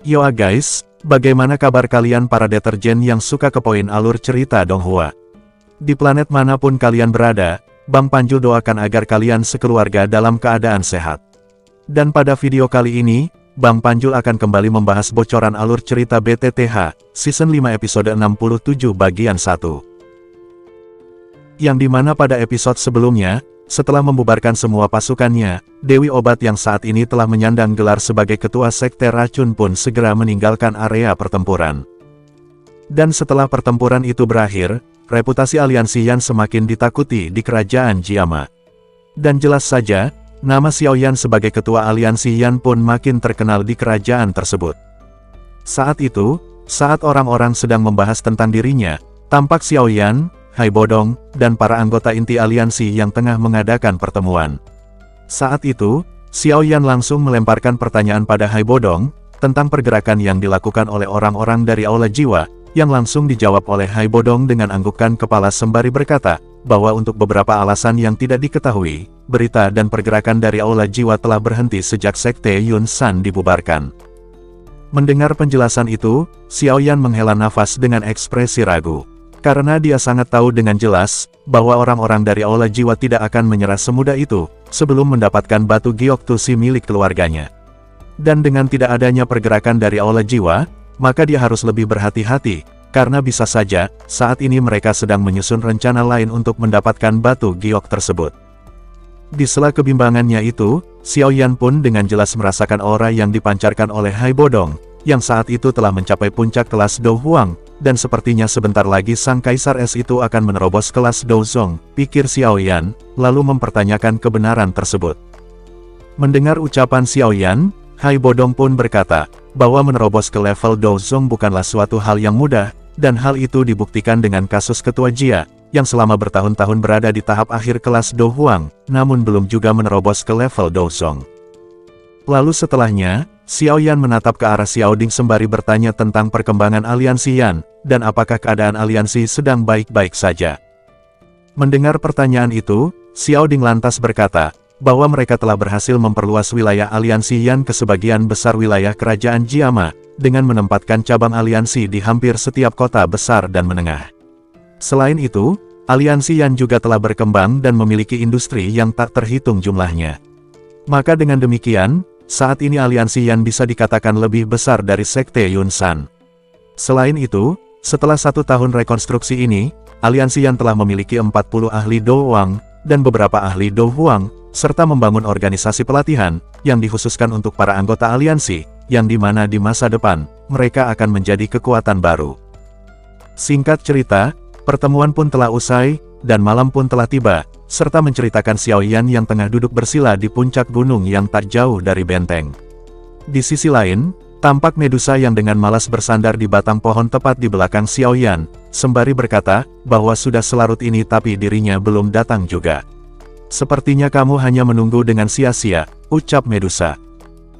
Yo guys, bagaimana kabar kalian para deterjen yang suka kepoin alur cerita Donghua? Di planet manapun kalian berada, Bang Panjul doakan agar kalian sekeluarga dalam keadaan sehat. Dan pada video kali ini, Bang Panjul akan kembali membahas bocoran alur cerita BTTH, Season 5 episode 67 bagian 1. Yang dimana pada episode sebelumnya, setelah membubarkan semua pasukannya, Dewi Obat yang saat ini telah menyandang gelar sebagai ketua sekte racun pun segera meninggalkan area pertempuran. Dan setelah pertempuran itu berakhir, reputasi aliansi Yan semakin ditakuti di kerajaan Jiama. Dan jelas saja, nama Xiao Yan sebagai ketua aliansi Yan pun makin terkenal di kerajaan tersebut. Saat itu, saat orang-orang sedang membahas tentang dirinya, tampak Xiao Yan, Hai Bodong, dan para anggota inti aliansi yang tengah mengadakan pertemuan. Saat itu, Xiao Yan langsung melemparkan pertanyaan pada Hai Bodong, tentang pergerakan yang dilakukan oleh orang-orang dari Aula Jiwa, yang langsung dijawab oleh Hai Bodong dengan anggukan kepala sembari berkata, bahwa untuk beberapa alasan yang tidak diketahui, berita dan pergerakan dari Aula Jiwa telah berhenti sejak sekte Yun San dibubarkan. Mendengar penjelasan itu, Xiao Yan menghela nafas dengan ekspresi ragu. Karena dia sangat tahu dengan jelas, bahwa orang-orang dari Aula Jiwa tidak akan menyerah semudah itu, sebelum mendapatkan batu giok tusi milik keluarganya. Dan dengan tidak adanya pergerakan dari Aula Jiwa, maka dia harus lebih berhati-hati, karena bisa saja, saat ini mereka sedang menyusun rencana lain untuk mendapatkan batu giok tersebut. Di sela kebimbangannya itu, Xiao Yan pun dengan jelas merasakan aura yang dipancarkan oleh Hai Bodong, yang saat itu telah mencapai puncak kelas Do Huang, dan sepertinya sebentar lagi sang Kaisar Es itu akan menerobos kelas Do Zong, pikir Xiao Yan, lalu mempertanyakan kebenaran tersebut. Mendengar ucapan Xiao Yan, Hai Bodong pun berkata, bahwa menerobos ke level Do Zong bukanlah suatu hal yang mudah, dan hal itu dibuktikan dengan kasus Ketua Jia, yang selama bertahun-tahun berada di tahap akhir kelas Do Huang, namun belum juga menerobos ke level Do Zong. Lalu setelahnya, Xiao Yan menatap ke arah Xiao Ding sembari bertanya tentang perkembangan aliansi Yan, dan apakah keadaan aliansi sedang baik-baik saja. Mendengar pertanyaan itu, Xiao Ding lantas berkata, bahwa mereka telah berhasil memperluas wilayah aliansi Yan ke sebagian besar wilayah kerajaan Jiama, dengan menempatkan cabang aliansi di hampir setiap kota besar dan menengah. Selain itu, aliansi Yan juga telah berkembang dan memiliki industri yang tak terhitung jumlahnya. Maka dengan demikian, saat ini aliansi Yan bisa dikatakan lebih besar dari sekte Yun San. Selain itu, setelah 1 tahun rekonstruksi ini, aliansi Yan telah memiliki 40 ahli Do Huang, dan beberapa ahli Do Huang, serta membangun organisasi pelatihan, yang dikhususkan untuk para anggota aliansi, yang dimana di masa depan, mereka akan menjadi kekuatan baru. Singkat cerita, pertemuan pun telah usai, dan malam pun telah tiba, serta menceritakan Xiao Yan yang tengah duduk bersila di puncak gunung yang tak jauh dari benteng. Di sisi lain, tampak Medusa yang dengan malas bersandar di batang pohon tepat di belakang Xiao Yan, sembari berkata, bahwa sudah selarut ini tapi dirinya belum datang juga. Sepertinya kamu hanya menunggu dengan sia-sia, ucap Medusa.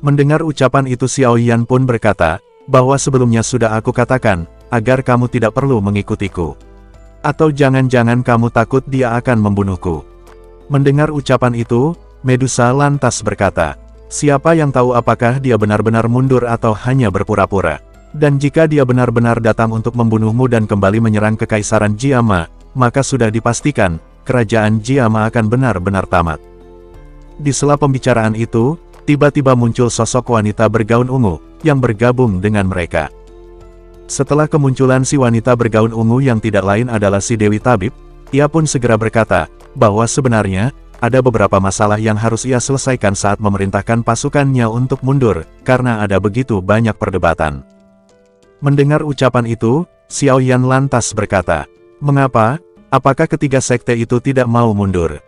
Mendengar ucapan itu Xiao Yan pun berkata, bahwa sebelumnya sudah aku katakan, agar kamu tidak perlu mengikutiku. Atau jangan-jangan kamu takut dia akan membunuhku. Mendengar ucapan itu, Medusa lantas berkata, siapa yang tahu apakah dia benar-benar mundur atau hanya berpura-pura. Dan jika dia benar-benar datang untuk membunuhmu dan kembali menyerang kekaisaran Jiama, maka sudah dipastikan, kerajaan Jiama akan benar-benar tamat. Di sela pembicaraan itu, tiba-tiba muncul sosok wanita bergaun ungu, yang bergabung dengan mereka. Setelah kemunculan si wanita bergaun ungu yang tidak lain adalah si Dewi Tabib, ia pun segera berkata, bahwa sebenarnya, ada beberapa masalah yang harus ia selesaikan saat memerintahkan pasukannya untuk mundur, karena ada begitu banyak perdebatan. Mendengar ucapan itu, Xiao Yan lantas berkata, mengapa? Apakah ketiga sekte itu tidak mau mundur?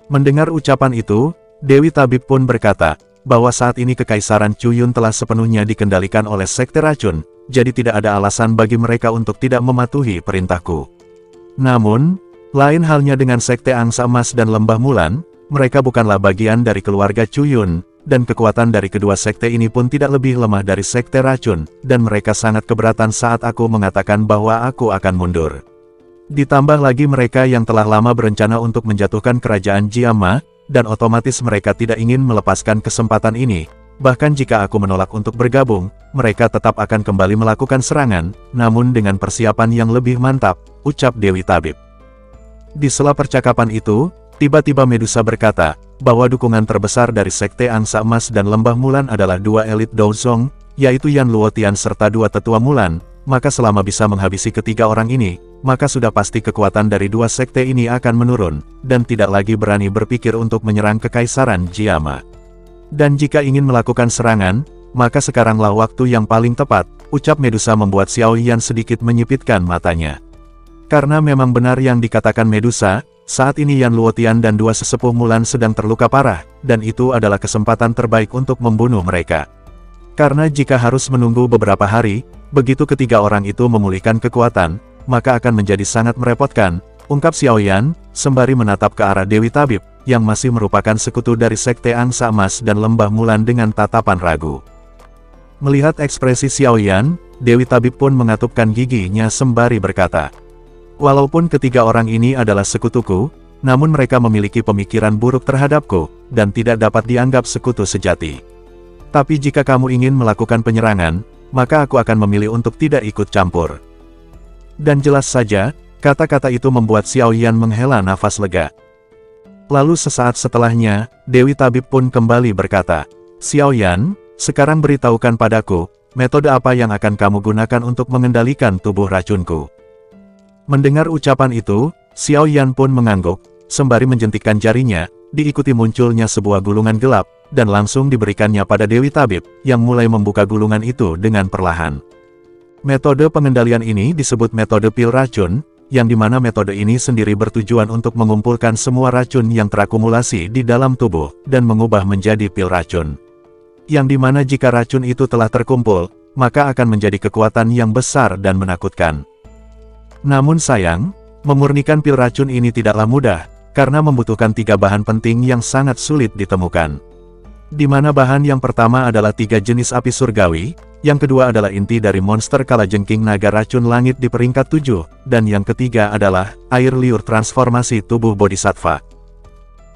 Mendengar ucapan itu, Dewi Tabib pun berkata, bahwa saat ini kekaisaran Chuyun telah sepenuhnya dikendalikan oleh sekte racun, jadi tidak ada alasan bagi mereka untuk tidak mematuhi perintahku. Namun, lain halnya dengan sekte Angsa Emas dan Lembah Mulan, mereka bukanlah bagian dari keluarga Chuyun, dan kekuatan dari kedua sekte ini pun tidak lebih lemah dari sekte racun, dan mereka sangat keberatan saat aku mengatakan bahwa aku akan mundur. Ditambah lagi mereka yang telah lama berencana untuk menjatuhkan kerajaan Jiama, dan otomatis mereka tidak ingin melepaskan kesempatan ini, bahkan jika aku menolak untuk bergabung, mereka tetap akan kembali melakukan serangan, namun dengan persiapan yang lebih mantap, ucap Dewi Tabib. Di sela percakapan itu, tiba-tiba Medusa berkata, bahwa dukungan terbesar dari Sekte Angsa Emas dan Lembah Mulan adalah dua elit Douzong, yaitu Yan Luotian serta dua tetua Mulan, maka selama bisa menghabisi ketiga orang ini, maka sudah pasti kekuatan dari dua sekte ini akan menurun, dan tidak lagi berani berpikir untuk menyerang Kekaisaran Jiama. Dan jika ingin melakukan serangan, maka sekaranglah waktu yang paling tepat, ucap Medusa membuat Xiao Yan sedikit menyipitkan matanya. Karena memang benar yang dikatakan Medusa, saat ini Yan Luotian dan dua sesepuh Mulan sedang terluka parah, dan itu adalah kesempatan terbaik untuk membunuh mereka. Karena jika harus menunggu beberapa hari, begitu ketiga orang itu memulihkan kekuatan, maka akan menjadi sangat merepotkan, ungkap Xiao Yan, sembari menatap ke arah Dewi Tabib, yang masih merupakan sekutu dari Sekte Angsa Emas dan Lembah Mulan dengan tatapan ragu. Melihat ekspresi Xiao Yan, Dewi Tabib pun mengatupkan giginya sembari berkata, walaupun ketiga orang ini adalah sekutuku, namun mereka memiliki pemikiran buruk terhadapku, dan tidak dapat dianggap sekutu sejati. Tapi jika kamu ingin melakukan penyerangan, maka aku akan memilih untuk tidak ikut campur. Dan jelas saja, kata-kata itu membuat Xiao Yan menghela nafas lega. Lalu sesaat setelahnya, Dewi Tabib pun kembali berkata, Xiao Yan, sekarang beritahukan padaku, metode apa yang akan kamu gunakan untuk mengendalikan tubuh racunku. Mendengar ucapan itu, Xiao Yan pun mengangguk, sembari menjentikkan jarinya, diikuti munculnya sebuah gulungan gelap, dan langsung diberikannya pada Dewi Tabib, yang mulai membuka gulungan itu dengan perlahan. Metode pengendalian ini disebut metode pil racun, yang dimana metode ini sendiri bertujuan untuk mengumpulkan semua racun yang terakumulasi di dalam tubuh, dan mengubah menjadi pil racun. Yang dimana jika racun itu telah terkumpul, maka akan menjadi kekuatan yang besar dan menakutkan. Namun sayang, memurnikan pil racun ini tidaklah mudah, karena membutuhkan 3 bahan penting yang sangat sulit ditemukan. Di mana bahan yang pertama adalah 3 jenis api surgawi, yang kedua adalah inti dari monster kalajengking naga racun langit di peringkat 7, dan yang ketiga adalah air liur transformasi tubuh bodhisattva.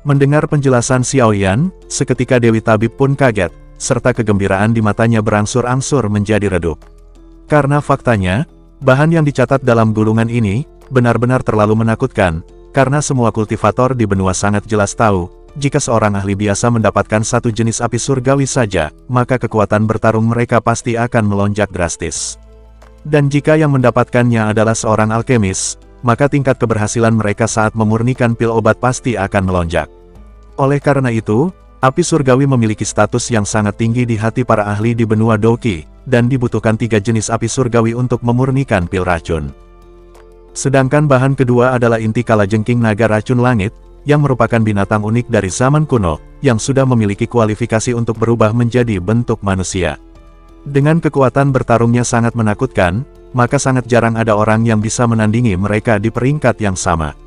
Mendengar penjelasan Xiao Yan, seketika Dewi Tabib pun kaget, serta kegembiraan di matanya berangsur-angsur menjadi redup. Karena faktanya, bahan yang dicatat dalam gulungan ini, benar-benar terlalu menakutkan, karena semua kultivator di benua sangat jelas tahu, jika seorang ahli biasa mendapatkan satu jenis api surgawi saja, maka kekuatan bertarung mereka pasti akan melonjak drastis. Dan jika yang mendapatkannya adalah seorang alkemis, maka tingkat keberhasilan mereka saat memurnikan pil obat pasti akan melonjak. Oleh karena itu, api surgawi memiliki status yang sangat tinggi di hati para ahli di benua Doki, dan dibutuhkan 3 jenis api surgawi untuk memurnikan pil racun. Sedangkan bahan kedua adalah inti kalajengking naga racun langit, yang merupakan binatang unik dari zaman kuno, yang sudah memiliki kualifikasi untuk berubah menjadi bentuk manusia. Dengan kekuatan bertarungnya sangat menakutkan, maka sangat jarang ada orang yang bisa menandingi mereka di peringkat yang sama.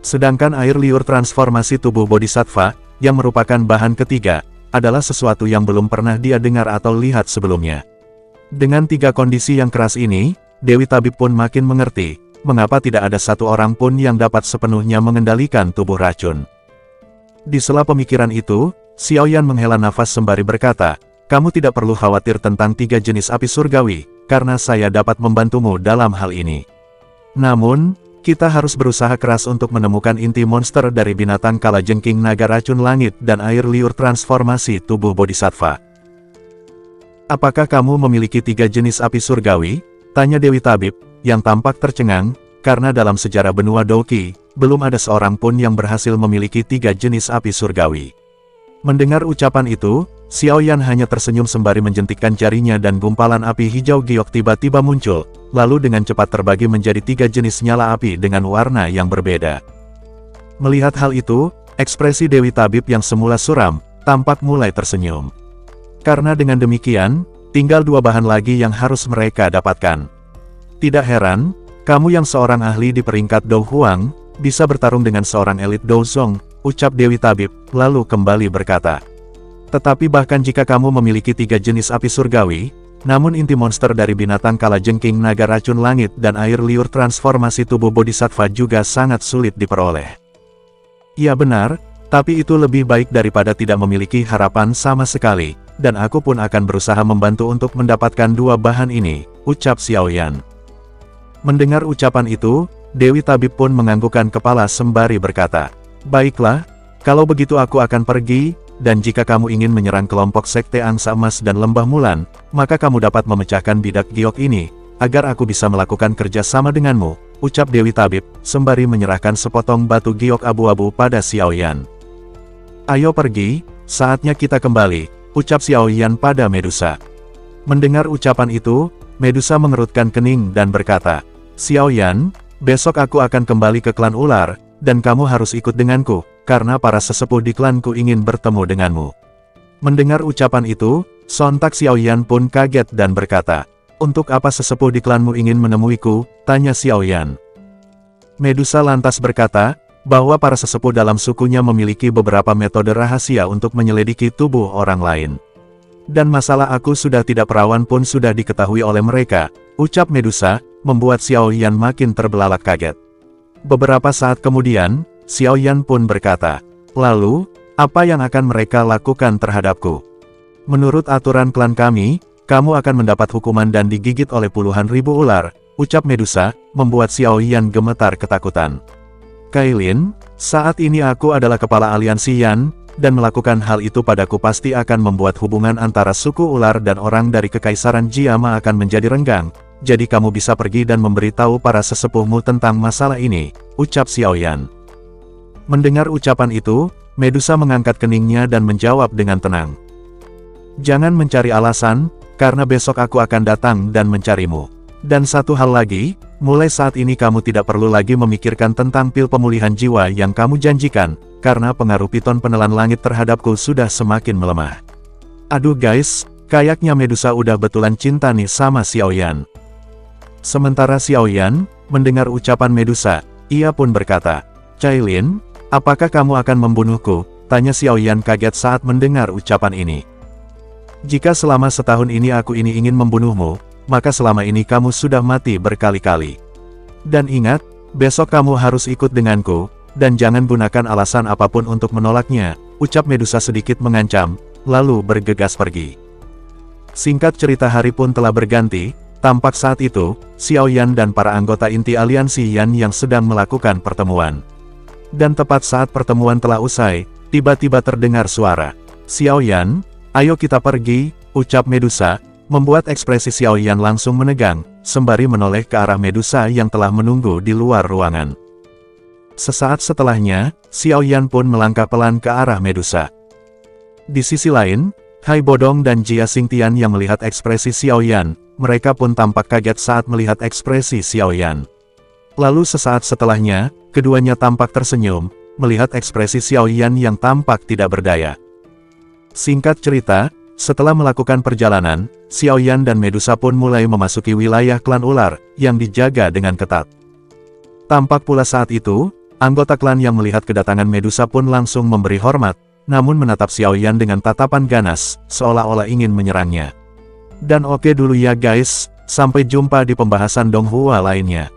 Sedangkan air liur transformasi tubuh bodhisattva, yang merupakan bahan ketiga, adalah sesuatu yang belum pernah dia dengar atau lihat sebelumnya. Dengan 3 kondisi yang keras ini, Dewi Tabib pun makin mengerti, mengapa tidak ada satu orang pun yang dapat sepenuhnya mengendalikan tubuh racun. Di sela pemikiran itu, Xiao Yan menghela nafas sembari berkata, kamu tidak perlu khawatir tentang 3 jenis api surgawi, karena saya dapat membantumu dalam hal ini. Namun, kita harus berusaha keras untuk menemukan inti monster dari binatang kalajengking naga racun langit dan air liur transformasi tubuh bodhisattva. Apakah kamu memiliki 3 jenis api surgawi? Tanya Dewi Tabib, yang tampak tercengang, karena dalam sejarah benua Doki, belum ada seorang pun yang berhasil memiliki 3 jenis api surgawi. Mendengar ucapan itu, Xiao Yan hanya tersenyum sembari menjentikkan jarinya dan gumpalan api hijau giok tiba-tiba muncul, lalu dengan cepat terbagi menjadi 3 jenis nyala api dengan warna yang berbeda. Melihat hal itu, ekspresi Dewi Tabib yang semula suram, tampak mulai tersenyum. Karena dengan demikian, tinggal 2 bahan lagi yang harus mereka dapatkan. Tidak heran, kamu yang seorang ahli di peringkat Dou Huang, bisa bertarung dengan seorang elit Douzong, ucap Dewi Tabib, lalu kembali berkata. Tetapi bahkan jika kamu memiliki 3 jenis api surgawi, namun inti monster dari binatang kalajengking naga racun langit dan air liur transformasi tubuh bodhisattva juga sangat sulit diperoleh. Iya benar, Tapi itu lebih baik daripada tidak memiliki harapan sama sekali, dan aku pun akan berusaha membantu untuk mendapatkan dua bahan ini, ucap Xiao Yan. Mendengar ucapan itu, Dewi Tabib pun menganggukkan kepala sembari berkata, "Baiklah, kalau begitu aku akan pergi, dan jika kamu ingin menyerang kelompok Sekte Angsa Emas dan Lembah Mulan, maka kamu dapat memecahkan bidak giok ini, agar aku bisa melakukan kerja sama denganmu," ucap Dewi Tabib, sembari menyerahkan sepotong batu giok abu-abu pada Xiao Yan. "Ayo pergi, saatnya kita kembali," ucap Xiao Yan pada Medusa. Mendengar ucapan itu, Medusa mengerutkan kening dan berkata, "Xiao Yan, besok aku akan kembali ke klan ular, dan kamu harus ikut denganku, karena para sesepuh di klanku ingin bertemu denganmu." Mendengar ucapan itu, sontak Xiao Yan pun kaget dan berkata, "Untuk apa sesepuh di klanmu ingin menemuiku?" tanya Xiao Yan. Medusa lantas berkata, bahwa para sesepuh dalam sukunya memiliki beberapa metode rahasia untuk menyelidiki tubuh orang lain. "Dan masalah aku sudah tidak perawan pun sudah diketahui oleh mereka," ucap Medusa, membuat Xiao Yan makin terbelalak kaget. Beberapa saat kemudian, Xiao Yan pun berkata, "Lalu, apa yang akan mereka lakukan terhadapku? Menurut aturan klan kami, kamu akan mendapat hukuman dan digigit oleh puluhan ribu ular," ucap Medusa, membuat Xiao Yan gemetar ketakutan. "Kailin, saat ini aku adalah kepala aliansi Yan, dan melakukan hal itu padaku pasti akan membuat hubungan antara suku ular dan orang dari Kekaisaran Jiama akan menjadi renggang, jadi kamu bisa pergi dan memberitahu para sesepuhmu tentang masalah ini," ucap Xiao Yan. Mendengar ucapan itu, Medusa mengangkat keningnya dan menjawab dengan tenang, "Jangan mencari alasan, karena besok aku akan datang dan mencarimu. Dan satu hal lagi, mulai saat ini kamu tidak perlu lagi memikirkan tentang pil pemulihan jiwa yang kamu janjikan, karena pengaruh piton penelan langit terhadapku sudah semakin melemah." Aduh guys, kayaknya Medusa udah betulan cinta nih sama Xiao Yan. Sementara Xiao Yan mendengar ucapan Medusa, ia pun berkata, "Cailin, apakah kamu akan membunuhku?" tanya Xiao Yan kaget saat mendengar ucapan ini. "Jika selama setahun ini aku ingin membunuhmu, maka selama ini kamu sudah mati berkali-kali. Dan ingat, besok kamu harus ikut denganku, dan jangan gunakan alasan apapun untuk menolaknya," ucap Medusa sedikit mengancam, lalu bergegas pergi. Singkat cerita, hari pun telah berganti, tampak saat itu, Xiao Yan dan para anggota inti aliansi Yan yang sedang melakukan pertemuan. Dan tepat saat pertemuan telah usai, tiba-tiba terdengar suara, "Xiao Yan, ayo kita pergi," ucap Medusa, membuat ekspresi Xiao Yan langsung menegang, sembari menoleh ke arah Medusa yang telah menunggu di luar ruangan. Sesaat setelahnya, Xiao Yan pun melangkah pelan ke arah Medusa. Di sisi lain, Hai Bodong dan Jia Xingtian yang melihat ekspresi Xiao Yan, mereka pun tampak kaget saat melihat ekspresi Xiao Yan. Lalu sesaat setelahnya, keduanya tampak tersenyum, melihat ekspresi Xiao Yan yang tampak tidak berdaya. Singkat cerita, setelah melakukan perjalanan, Xiao Yan dan Medusa pun mulai memasuki wilayah klan ular, yang dijaga dengan ketat. Tampak pula saat itu, anggota klan yang melihat kedatangan Medusa pun langsung memberi hormat, namun menatap Xiao Yan dengan tatapan ganas, seolah-olah ingin menyerangnya. Dan oke dulu ya guys, sampai jumpa di pembahasan Donghua lainnya.